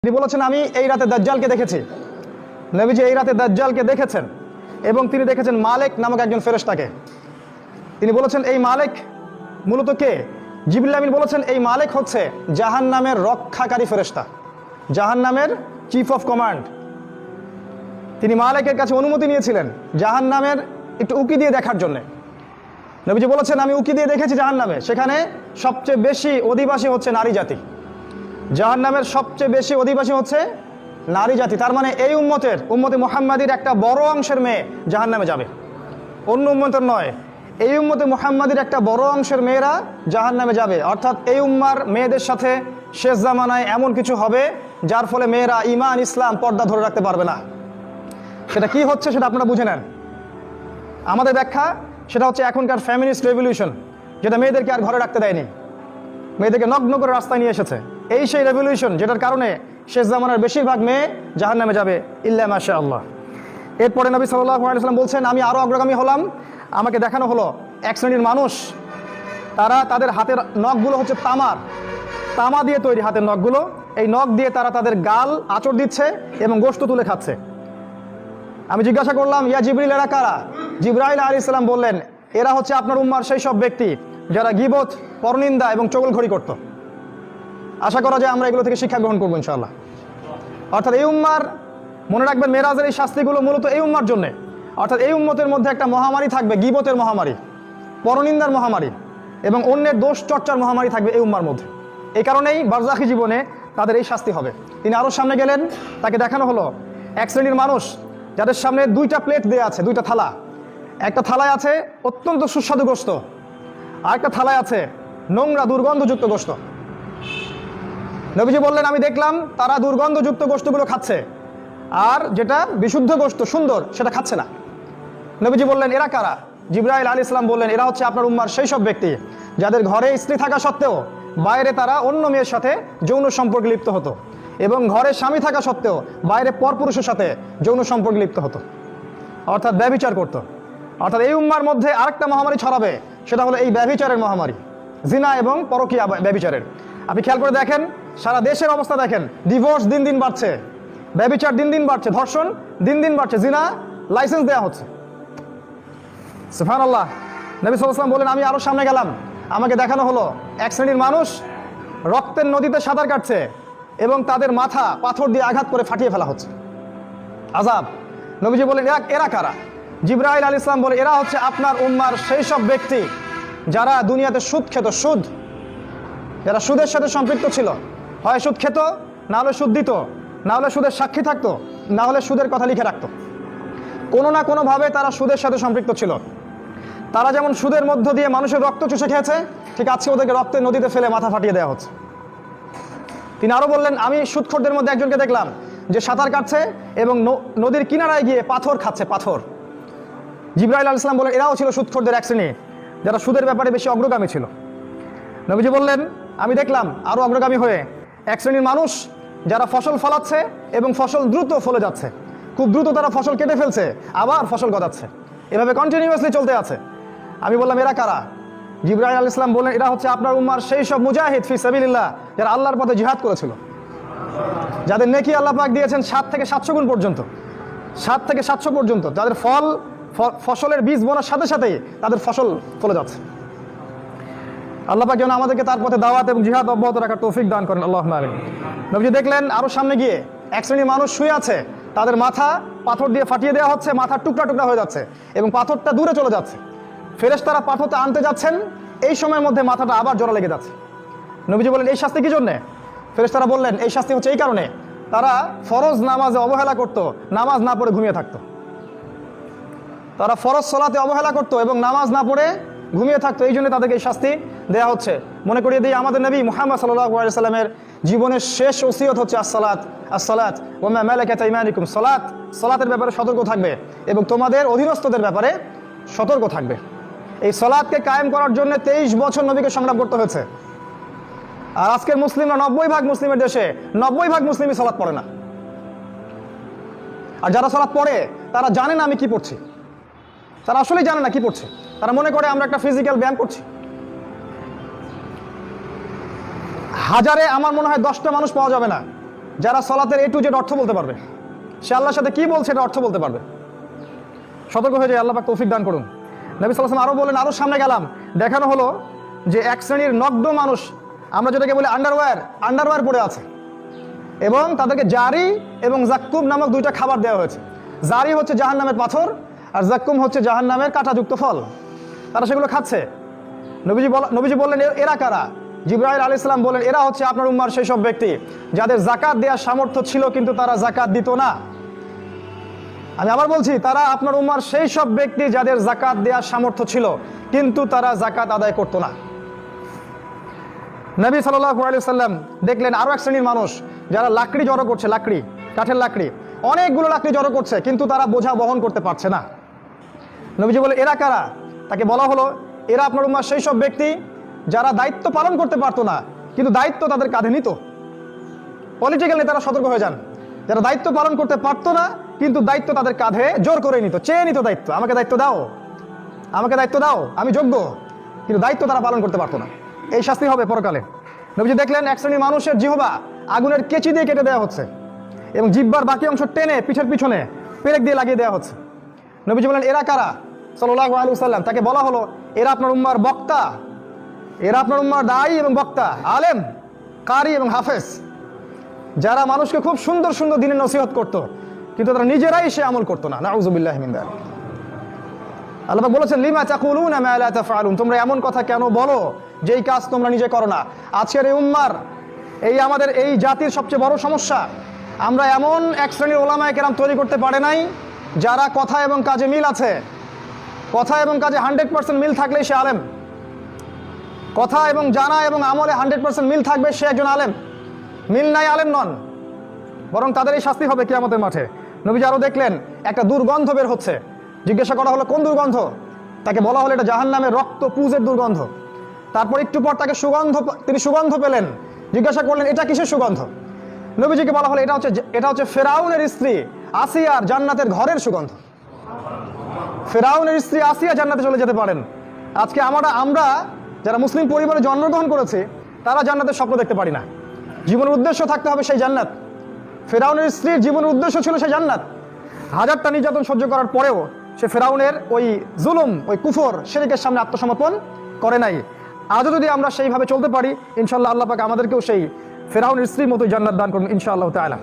তিনি বলেছেন আমি এই রাতে দাজ্জালকে দেখেছি। নবীজি এই রাতে দাজ্জালকে দেখেছেন এবং তিনি দেখেছেন মালিক নামক একজন ফেরেশতাকে। তিনি বলেছেন এই মালিক মূলত কে? জিবরিল আমিন বলেছেন এই মালিক হচ্ছে জাহান্নামের রক্ষাকারী ফেরেশতা, জাহান্নামের চিফ অফ কমান্ড। তিনি মালিকের কাছে অনুমতি নিয়েছিলেন জাহান্নামের একটু উকি দিয়ে দেখার জন্য। নবীজি বলেছেন আমি উকি দিয়ে দেখেছি জাহান্নামে, সেখানে সবচেয়ে বেশি অধিবাসী হচ্ছে নারী জাতি। জাহান্নামের সবচেয়ে বেশি অধিবাসী হচ্ছে নারী জাতি। তার মানে এই উম্মতে মুহাম্মাদির একটা বড় অংশের মেয়ে জাহান্নামে যাবে, অন্য উম্মতের নয়। এই উম্মতে মুহাম্মাদির একটা বড় অংশের মেয়েরা জাহান্নামে যাবে। অর্থাৎ এই উম্মার মেয়েদের সাথে শেষ জামানায় এমন কিছু হবে যার ফলে মেয়েরা ঈমান ইসলাম পর্দা ধরে রাখতে পারবে না। সেটা কি হচ্ছে সেটা আপনারা বুঝে নেন। আমাদের ব্যাখ্যা সেটা হচ্ছে এখনকার ফেমিনিস্ট রেভলিউশন, যেটা মেয়েদেরকে আর ঘরে রাখতে দেয়নি, মেয়েদেরকে নগ্ন করে রাস্তায় নিয়ে এসেছে। এই সেই রেভলিউশন যেটার কারণে শেষ জামানার বেশিরভাগ মেয়ে জাহান্নামে যাবে ইল্লা মাশাআল্লাহ। এরপরে নবী সাল্লাল্লাহু আলাইহি ওয়াসাল্লাম বলছেন আমি আরও অগ্রগামী হলাম, আমাকে দেখানো হলো এক শ্রেণীর মানুষ, তারা তাদের হাতের নখগুলো হচ্ছে তামা দিয়ে তৈরি হাতের নখগুলো। এই নখ দিয়ে তারা তাদের গাল আঁচড় দিচ্ছে এবং গোশত তুলে খাচ্ছে। আমি জিজ্ঞাসা করলাম ইয়া জিবরিল এরা কারা? জিবরাইল আলাইহিস সালাম বললেন এরা হচ্ছে আপনার উম্মার সেই সব ব্যক্তি যারা গীবত, পরনিন্দা এবং চগলখড়ি করত। আশা করা যায় আমরা এগুলো থেকে শিক্ষা গ্রহণ করবো ইনশাআল্লাহ। অর্থাৎ এই উম্মার, মনে রাখবেন মেরাজের এই শাস্তিগুলো মূলত এই উম্মার জন্যে। অর্থাৎ এই উম্মতের মধ্যে একটা মহামারী থাকবে, গীবতের মহামারী, পরনিন্দার মহামারী এবং অন্যের দোষ চর্চার মহামারী থাকবে এই উম্মার মধ্যে। এই কারণেই বারজাখী জীবনে তাদের এই শাস্তি হবে। তিনি আরও সামনে গেলেন, তাকে দেখানো হলো এক শ্রেণীর মানুষ যাদের সামনে দুইটা প্লেট দেওয়া আছে, দুইটা থালা। একটা থালায় আছে অত্যন্ত সুস্বাদু গোশত, আর একটা থালায় আছে নোংরা দুর্গন্ধযুক্ত গোশত। নবীজি বললেন আমি দেখলাম তারা দুর্গন্ধযুক্ত গোশতগুলো খাচ্ছে, আর যেটা বিশুদ্ধ গোশত সুন্দর সেটা খাচ্ছে না। নবীজি বললেন এরা কারা? জিবরাইল আলাইহিস সালাম বললেন এরা হচ্ছে আপনার উম্মার সেই সব ব্যক্তি যাদের ঘরে স্ত্রী থাকা সত্ত্বেও বাইরে তারা অন্য মেয়ের সাথে যৌন সম্পর্কে লিপ্ত হতো, এবং ঘরে স্বামী থাকা সত্ত্বেও বাইরে পরপুরুষের সাথে যৌন সম্পর্কে লিপ্ত হতো, অর্থাৎ ব্যভিচার করত। অর্থাৎ এই উম্মার মধ্যে আরেকটা মহামারী ছড়াবে, সেটা হলো এই ব্যভিচারের মহামারী, জিনা এবং পরকীয়া ব্যভিচারের। আপনি খেয়াল করে দেখেন সারা দেশের অবস্থা দেখেন, ডিভোর্স দিন দিন বাড়ছে, ব্যভিচার দিন দিন বাড়ছে, ধর্ষণ দিন দিন বাড়ছে, জিনা লাইসেন্স দেওয়া হচ্ছে। সুবহানাল্লাহ। নবী সাল্লাল্লাহু আলাইহি ওয়াসাল্লাম বলেন আমি আরো সামনে গেলাম, আমাকে দেখানো হলো এক শ্রেণীর মানুষ রক্তের নদীতে সাঁতার কাটছে এবং তাদের মাথা পাথর দিয়ে আঘাত করে ফাটিয়ে ফেলা হচ্ছে। আযাব। নবীজি বলেন এরা কারা? জিবরাইল আলাইহিস সালাম বলে এরা হচ্ছে আপনার উম্মার সেই সব ব্যক্তি যারা দুনিয়াতে সুদ খেত, যারা সুদের সাথে সম্পৃক্ত ছিল। হয় সুদ খেত, না হলে সুদ দিত, না হলে সুদের সাক্ষী থাকতো, না হলে সুদের কথা লিখে রাখতো। কোনো না কোনোভাবে তারা সুদের সাথে সম্পৃক্ত ছিল। তারা যেমন সুদের মধ্য দিয়ে মানুষের রক্ত চুষে খেয়েছে, ঠিক আজকে ওদেরকে রক্তের নদীতে ফেলে মাথা ফাটিয়ে দেওয়া হচ্ছে। তিনি আরও বললেন আমি সুদখোরদের মধ্যে একজনকে দেখলাম যে সাঁতার কাটছে এবং নদীর কিনারায় গিয়ে পাথর খাচ্ছে, পাথর। জিবরাইল আলাইহিস সালাম বলেন এরাও ছিল সুদখোরদের এক শ্রেণী যারা সুদের ব্যাপারে বেশি অগ্রগামী ছিল। নবীজি বললেন আমি দেখলাম আরও অগ্রগামী হয়ে এক শ্রেণীর মানুষ যারা ফসল ফলাচ্ছে এবং ফসল দ্রুত ফলে যাচ্ছে, খুব দ্রুত তারা ফসল কেটে ফেলছে, আবার ফসল গজাচ্ছে, এভাবে কন্টিনিউয়াসলি চলতে আছে। আমি বললাম এরা কারা? জিবরাইল আলাইহিস সালাম বললেন এরা হচ্ছে আপনার উম্মার সেই সব মুজাহিদ ফি সাবিলিল্লাহ যারা আল্লাহর পথে জিহাদ করেছিল, যাদের নেকি আল্লাহ পাক দিয়েছেন 7 থেকে 700 গুণ পর্যন্ত, 7 থেকে 700 পর্যন্ত, যাদের ফসলের বীজ বোনার সাথে সাথেই তাদের ফসল ফলে যাচ্ছে। আল্লাহ পাক যেন আমাদেরকে তার পথে দাওয়াত এবং জিহাদ অব্যাহত রাখার তৌফিক দান করেন, আল্লাহুম্মা আমিন। নবীজি দেখলেন আরো সামনে গিয়ে এক শ্রেণীর মানুষ শুয়ে আছে, তাদের মাথা পাথর দিয়ে ফাটিয়ে দেওয়া হচ্ছে, মাথার টুকরা টুকরা হয়ে যাচ্ছে এবং পাথরটা দূরে চলে যাচ্ছে। ফেরেশতারা পাথরটা আনতে যাচ্ছেন, এই সময়ের মধ্যে মাথাটা আবার জোড়া লেগে যাচ্ছে। নবীজি বললেন এই শাস্তি কি জন্যে? ফেরেশতারা বললেন এই শাস্তি হচ্ছে এই কারণে তারা ফরজ নামাজে অবহেলা করত, নামাজ না পড়ে ঘুমিয়ে থাকতো। তারা ফরজ সালাতে অবহেলা করত এবং নামাজ না পড়ে ঘুমিয়ে থাকতো, এই জন্য তাদেরকে এই শাস্তি দেওয়া হচ্ছে। মনে করিয়ে দিই আমাদের নবী মুহাম্মদ সাল্লাল্লাহু আলাইহি সাল্লামের জীবনের শেষ ওসিয়ত হচ্ছে আসসালাত ওয়া মা মালাকাত আইমানুকুম, সালাতের ব্যাপারে সতর্ক থাকবে এবং তোমাদের অধীনস্থদের ব্যাপারে সতর্ক থাকবে। এই সালাতকে কায়েম করার জন্য 23 বছর নবীকে সংগ্রাম করতে হয়েছে। আর আজকের মুসলিমরা 90% মুসলিমের দেশে 90% মুসলিমই সালাত পড়ে না। আর যারা সালাত পড়ে তারা জানে না আমি কি পড়ছি, তারা আসলেই জানে না কি পড়ছে। তারা মনে করে আমরা একটা ফিজিক্যাল ব্যায়াম করছি। হাজারে আমার মনে হয় 10টা মানুষ পাওয়া যাবে না যারা সলাতের A to Z অর্থ বলতে পারবে, সে আল্লাহর সাথে কি বলছে এটা অর্থ বলতে পারবে। সতর্ক হয়ে যায়, আল্লাহ পাক তৌফিক দান করুন। নবী সাল্লাল্লাহু আলাইহি ওয়াসাল্লাম আরও বললেন, আরও সামনে গেলাম, দেখানো হলো যে এক শ্রেণীর নগ্ন মানুষ, আমরা যেটাকে বলি আন্ডারওয়্যার পরে আছে, এবং তাদেরকে জারি এবং জাক্কুম নামক দুইটা খাবার দেওয়া হয়েছে। জারি হচ্ছে জাহান্নামের পাথর, আর জাক্কুম হচ্ছে জাহান্নামের কাঁটাযুক্ত ফল। তারা সেগুলো খাচ্ছে। নবীজি বললেন, এরা কারা? জিবরাইল আলাইহিস সালাম বললেন, এরা হচ্ছে আপনার উম্মার সেই সব ব্যক্তি যাদের যাকাত দেওয়ার সামর্থ্য ছিল কিন্তু তারা যাকাত দিত না। আমি আবার বলছি, তারা আপনার উম্মার সেই সব ব্যক্তি যাদের যাকাত দেওয়ার সামর্থ্য ছিল কিন্তু তারা যাকাত আদায় করতো না। নবী সাল্লাল্লাহু আলাইহি ওয়াসাল্লাম দেখলেন আরও এক শ্রেণীর মানুষ যারা লাকড়ি জড়ো করছে, কাঠের লাকড়ি, অনেকগুলো লাকড়ি জড়ো করছে কিন্তু তারা বোঝা বহন করতে পারছে না। নবীজি বলে, এরা কারা? তাকে বলা হলো, এরা আপনার উম্মার সেই সব ব্যক্তি যারা দায়িত্ব পালন করতে পারতো না কিন্তু দায়িত্ব তাদের কাঁধে নিত। পলিটিক্যালি তারা সতর্ক হয়ে যান, যারা দায়িত্ব পালন করতে পারতো না কিন্তু দায়িত্ব তাদের কাঁধে জোর করে নিত, চেয়ে নিত দায়িত্ব, আমাকে দায়িত্ব দাও, আমি যোগ্য, কিন্তু দায়িত্ব তারা পালন করতে পারতো না। এই শাস্তি হবে পরকালে। নবীজি দেখলেন এক শ্রেণীর মানুষের জিহ্বা আগুনের কেচি দিয়ে কেটে দেওয়া হচ্ছে এবং জিহ্বার বাকি অংশ টেনে পিঠের পিছনে পেরেক দিয়ে লাগিয়ে দেওয়া হচ্ছে। নবীজি বললেন, এরা কারা? সাল্লাল্লাহু আলাইহি ওয়াসাল্লাম তাকে বলা হলো, এরা আপনার উম্মার বক্তা, এরা আপনার উম্মার দায়ী এবং বক্তা, আলেম, কারি এবং হাফেজ, যারা মানুষকে খুব সুন্দর সুন্দর দিনের নসিহত করত কিন্তু তারা নিজেরাই সে আমল করতো না। নাউযুবিল্লাহি মিন যালিক। আল্লাহ পাক বলেছেন, লিমা তাকুলুনা মা লা তাফআলুন, তোমরা এমন কথা কেন বলো যেই কাজ তোমরা নিজে করো না। আজকের এই উম্মার, আমাদের এই জাতির সবচেয়ে বড় সমস্যা, আমরা এমন এক শ্রেণীর ওলামায়ে কেরাম তৈরি করতে পারে নাই যারা কথা এবং কাজে মিল আছে। কথা এবং কাজে 100% মিল থাকলেই সে আলেম, কথা এবং জানা এবং আমলে 100% মিল থাকবে সে একজন আলেম। মিল নাই, আলেম নন, বরং তাদের এই শাস্তি হবে কিয়ামতের মাঠে। নবীজি আরও দেখলেন একটা দুর্গন্ধ বের হচ্ছে। জিজ্ঞাসা করা হলো, কোন দুর্গন্ধ? তাকে বলা হলো, এটা জাহান্নামের রক্ত পুজের দুর্গন্ধ। তারপর একটু পর তাকে তিনি সুগন্ধ পেলেন। জিজ্ঞাসা করলেন, এটা কিসের সুগন্ধ? নবীজিকে বলা হলো, এটা হচ্ছে ফেরাউনের স্ত্রী আসিয়ার জান্নাতের ঘরের সুগন্ধ। ফেরাউনের স্ত্রী আসিয়া জান্নাতে চলে যেতে পারেন। আজকে আমরা যারা মুসলিম পরিবারে জন্মগ্রহণ করেছি তারা জান্নাতের স্বপ্ন দেখতে পারি না। জীবনের উদ্দেশ্য থাকতে হবে সেই জান্নাত। ফেরাউনের স্ত্রীর জীবনের উদ্দেশ্য ছিল সেই জান্নাত। হাজারটা নির্যাতন সহ্য করার পরেও সে ফেরাউনের ওই জুলুম, ওই কুফর, শিরকের সামনে আত্মসমর্পণ করে নাই। আজও যদি আমরা সেইভাবে চলতে পারি, ইনশাআল্লাহ আল্লাহ পাক আমাদেরকেও সেই ফেরাউনের স্ত্রীর মতোই জান্নাত দান করুন ইনশাআল্লাহ তাআলা।